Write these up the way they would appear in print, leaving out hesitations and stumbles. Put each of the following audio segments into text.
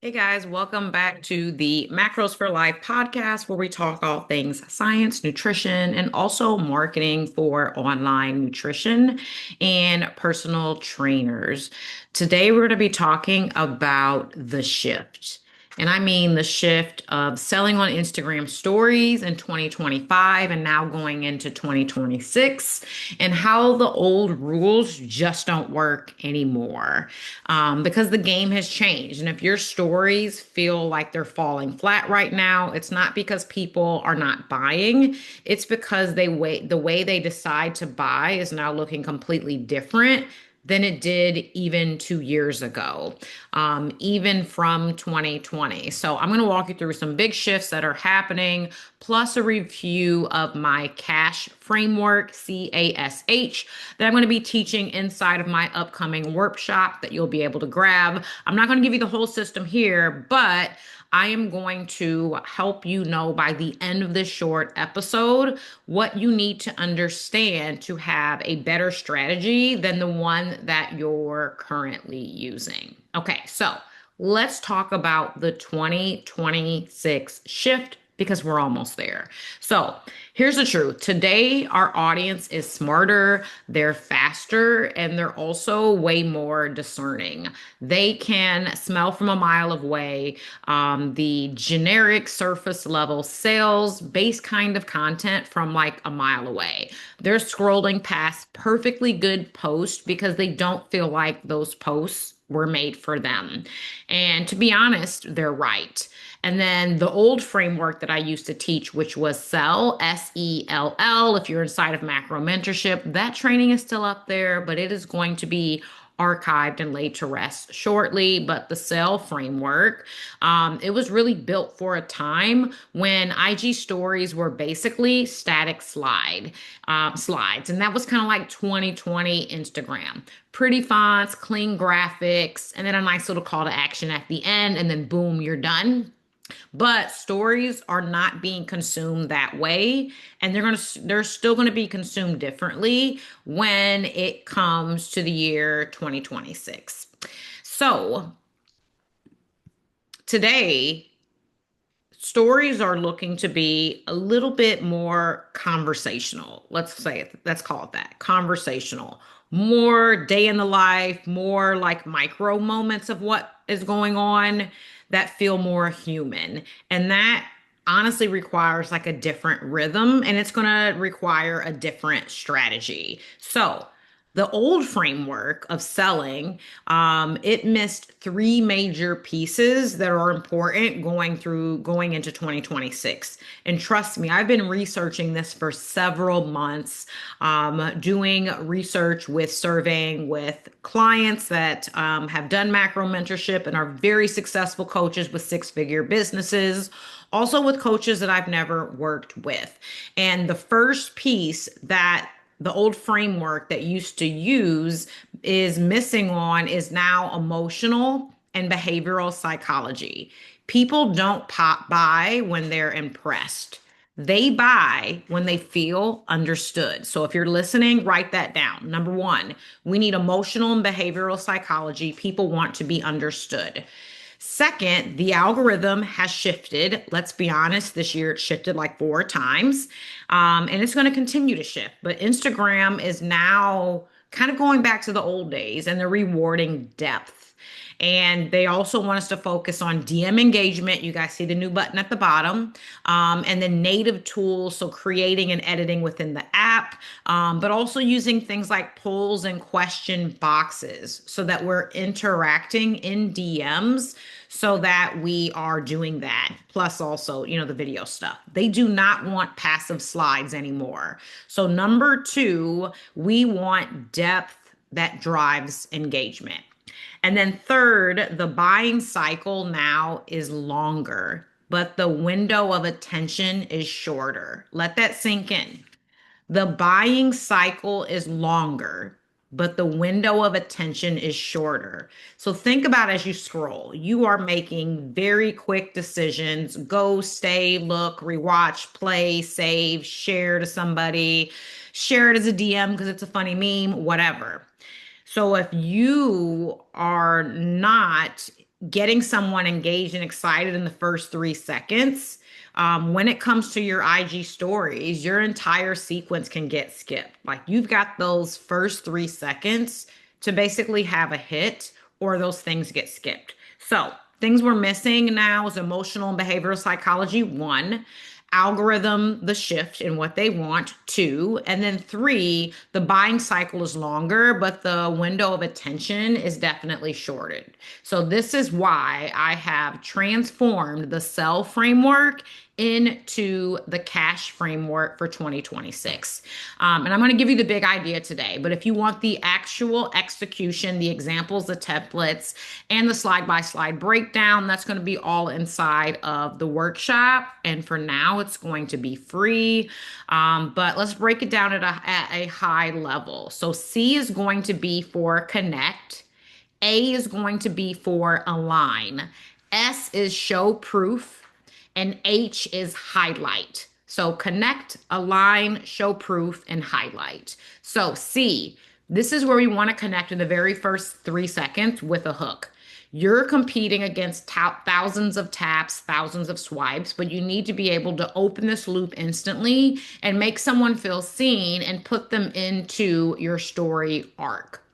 Hey guys, welcome back to the Macros for Life podcast where we talk all things science, nutrition, and also marketing for online nutrition and personal trainers. Today we're going to be talking about the shift. And I mean the shift of selling on Instagram stories in 2025 and now going into 2026, and how the old rules just don't work anymore because the game has changed. And if your stories feel like they're falling flat right now, it's not because people are not buying. It's because the way they decide to buy is now looking completely different than it did even 2 years ago, even from 2020. So I'm going to walk you through some big shifts that are happening, plus a review of my cash framework, CASH, that I'm going to be teaching inside of my upcoming workshop that you'll be able to grab. I'm not going to give you the whole system here, but I am going to help you know by the end of this short episode what you need to understand to have a better strategy than the one that you're currently using. Okay, so let's talk about the 2026 shift because we're almost there. So, here's the truth. Today, our audience is smarter, they're faster, and they're also way more discerning. They can smell from a mile away the generic surface level sales based kind of content from like a mile away. They're scrolling past perfectly good posts because they don't feel like those posts were made for them. And to be honest, they're right. And then the old framework that I used to teach, which was SELL, SELL, if you're inside of macro mentorship, that training is still up there, but it is going to be archived and laid to rest shortly. But the SELL framework, it was really built for a time when IG stories were basically static slides. And that was kind of like 2020 Instagram. Pretty fonts, clean graphics, and then a nice little call to action at the end, and then boom, you're done. But stories are not being consumed that way, and they're still going to be consumed differently when it comes to the year 2026. So, today stories are looking to be a little bit more conversational. Let's call it that, conversational. More day in the life, more like micro moments of what is going on that feel more human. And that honestly requires like a different rhythm, and it's going to require a different strategy. So, the old framework of selling, it missed three major pieces that are important going into 2026. And trust me, I've been researching this for several months, doing research with surveying with clients that have done macro mentorship and are very successful coaches with six-figure businesses, also with coaches that I've never worked with. And the first piece that the old framework that used to use is missing on is now emotional and behavioral psychology. People don't pop by when they're impressed. They buy when they feel understood. So if you're listening, write that down. Number one, we need emotional and behavioral psychology. People want to be understood. Second, the algorithm has shifted. Let's be honest, this year it shifted like four times, and it's going to continue to shift. But Instagram is now kind of going back to the old days, and they're rewarding depth. And they also want us to focus on DM engagement. You guys see the new button at the bottom, and then native tools. So creating and editing within the app, but also using things like polls and question boxes so that we're interacting in DMs so that we are doing that. Plus, also, the video stuff. They do not want passive slides anymore. So, number two, we want depth that drives engagement. And then third, the buying cycle now is longer, but the window of attention is shorter. Let that sink in. The buying cycle is longer, but the window of attention is shorter. So think about as you scroll, you are making very quick decisions: go, stay, look, rewatch, play, save, share to somebody, share it as a DM because it's a funny meme, whatever. So if you are not getting someone engaged and excited in the first 3 seconds, when it comes to your IG stories, your entire sequence can get skipped. Like you've got those first 3 seconds to basically have a hit, or those things get skipped. So things we're missing now is emotional and behavioral psychology, one, algorithm, the shift in what they want, two, and then three, the buying cycle is longer, but the window of attention is definitely shorted. So this is why I have transformed the sell framework into the cash framework for 2026. And I'm going to give you the big idea today, but if you want the actual execution, the examples, the templates, and the slide by slide breakdown, that's going to be all inside of the workshop. And for now, it's going to be free. But let's break it down at a high level. So C is going to be for connect. A is going to be for align. S is show proof. And H is highlight. So connect, align, show proof, and highlight. So C, this is where we want to connect in the very first 3 seconds with a hook. You're competing against thousands of taps, thousands of swipes, but you need to be able to open this loop instantly and make someone feel seen and put them into your story arc.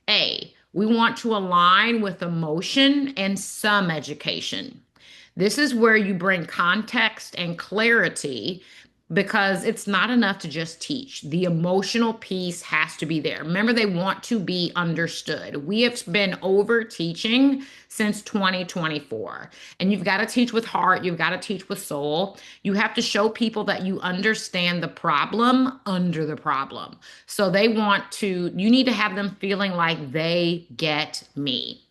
A, we want to align with emotion and some education. This is where you bring context and clarity because it's not enough to just teach. The emotional piece has to be there. Remember, they want to be understood. We have been over teaching since 2024, and you've got to teach with heart, you've got to teach with soul. You have to show people that you understand the problem under the problem. So you need to have them feeling like they get me.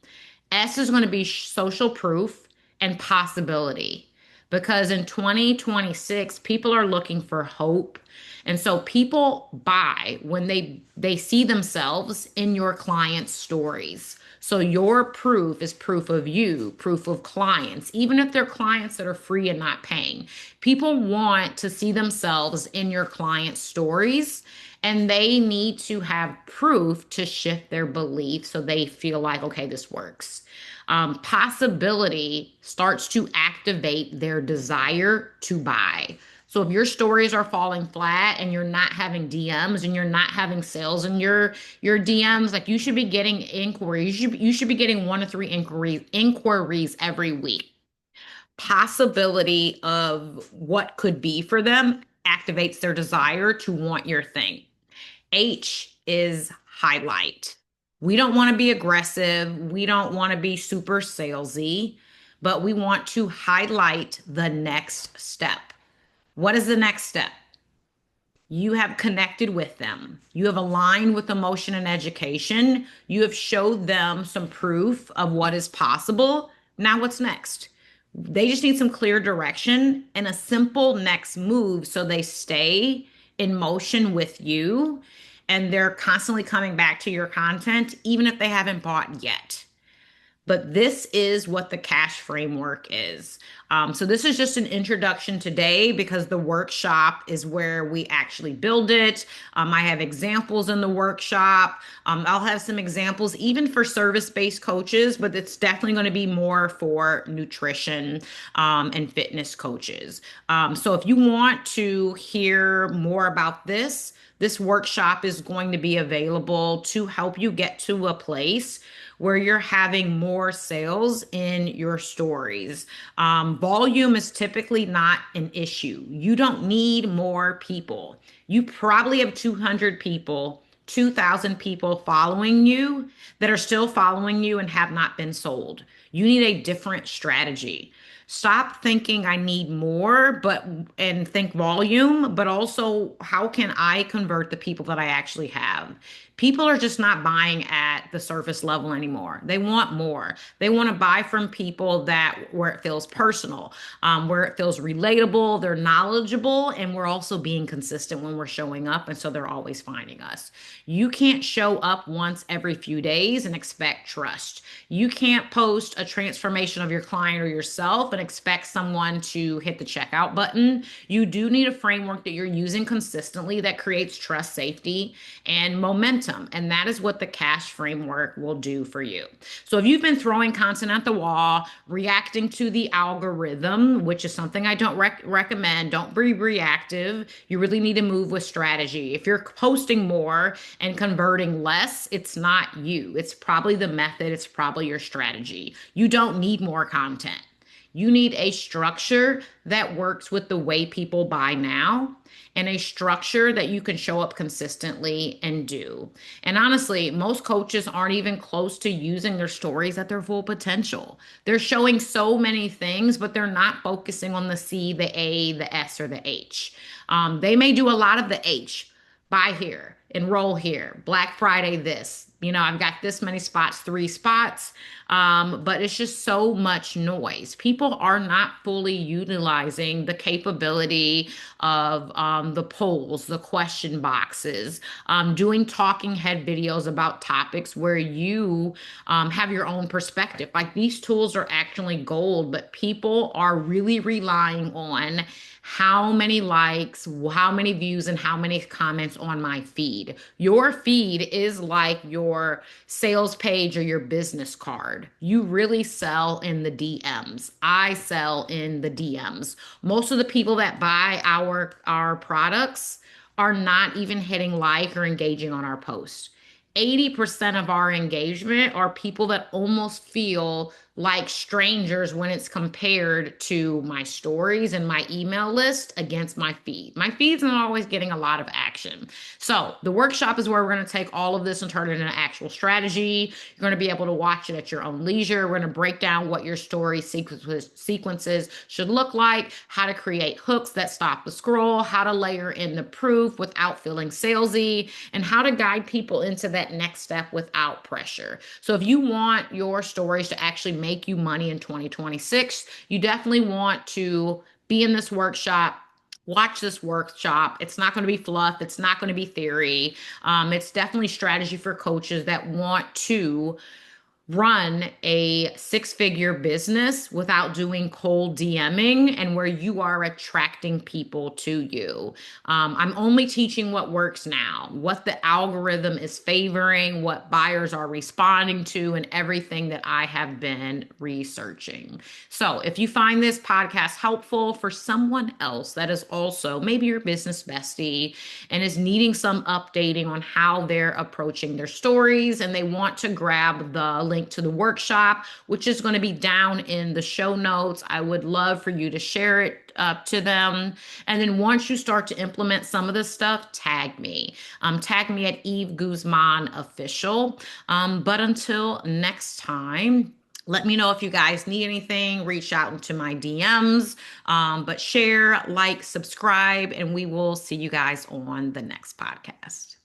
S is going to be social proof and possibility because in 2026 people are looking for hope. And so people buy when they see themselves in your clients' stories. So your proof is proof of you, proof of clients, even if they're clients that are free and not paying. People want to see themselves in your clients' stories, and they need to have proof to shift their belief so they feel like, okay, this works. Possibility starts to activate their desire to buy. So if your stories are falling flat and you're not having DMs and you're not having sales in your DMs, like you should be getting inquiries. You should be getting 1 to 3 inquiries every week. Possibility of what could be for them activates their desire to want your thing. H is highlight. We don't want to be aggressive. We don't want to be super salesy, but we want to highlight the next step. What is the next step? You have connected with them. You have aligned with emotion and education. You have showed them some proof of what is possible. Now, what's next? They just need some clear direction and a simple next move so they stay in motion with you and they're constantly coming back to your content, even if they haven't bought yet. But this is what the cash framework is. So this is just an introduction today because the workshop is where we actually build it. I have examples in the workshop. I'll have some examples even for service-based coaches, but it's definitely going to be more for nutrition and fitness coaches. So if you want to hear more about this workshop is going to be available to help you get to a place where you're having more sales in your stories. Volume is typically not an issue. You don't need more people. You probably have 200 people, 2,000 people following you that are still following you and have not been sold. You need a different strategy. Stop thinking I need more, and think volume, but also how can I convert the people that I actually have? People are just not buying at the surface level anymore. They want more. They want to buy from people that where it feels personal, where it feels relatable, they're knowledgeable, and we're also being consistent when we're showing up. And so they're always finding us. You can't show up once every few days and expect trust. You can't post a transformation of your client or yourself and expect someone to hit the checkout button. You do need a framework that you're using consistently that creates trust, safety, and momentum. momentum. And that is what the cash framework will do for you. So if you've been throwing content at the wall, reacting to the algorithm, which is something I don't recommend, don't be reactive. You really need to move with strategy. If you're posting more and converting less, it's not you. It's probably the method, it's probably your strategy. You don't need more content. You need a structure that works with the way people buy now and a structure that you can show up consistently and do. And honestly, most coaches aren't even close to using their stories at their full potential. They're showing so many things, but they're not focusing on the C, the A, the S, or the H. They may do a lot of the H, buy here, enroll here, Black Friday this. I've got this many spots, 3 spots, but it's just so much noise. People are not fully utilizing the capability of the polls, the question boxes, doing talking head videos about topics where you have your own perspective. Like these tools are actually gold, but people are really relying on how many likes, how many views, and how many comments on my feed. Your feed is like your sales page or your business card. You really sell in the DMs. I sell in the DMs. Most of the people that buy our products are not even hitting like or engaging on our posts. 80% of our engagement are people that almost feel like strangers when it's compared to my stories and my email list against my feed. My feed's not always getting a lot of action. So the workshop is where we're going to take all of this and turn it into actual strategy. You're going to be able to watch it at your own leisure. We're going to break down what your story sequences should look like, how to create hooks that stop the scroll, how to layer in the proof without feeling salesy, and how to guide people into that next step without pressure. So if you want your stories to actually make you money in 2026, you definitely want to be in this workshop. Watch this workshop. It's not going to be fluff. It's not going to be theory. It's definitely strategy for coaches that want to run a 6-figure business without doing cold DMing and where you are attracting people to you. I'm only teaching what works now, what the algorithm is favoring, what buyers are responding to, and everything that I have been researching. So if you find this podcast helpful for someone else that is also maybe your business bestie and is needing some updating on how they're approaching their stories and they want to grab the link to the workshop, which is going to be down in the show notes, I would love for you to share it to them. And then once you start to implement some of this stuff, tag me. Tag me at Eve Guzman Official. But until next time, let me know if you guys need anything. Reach out into my DMs. But share, like, subscribe, and we will see you guys on the next podcast.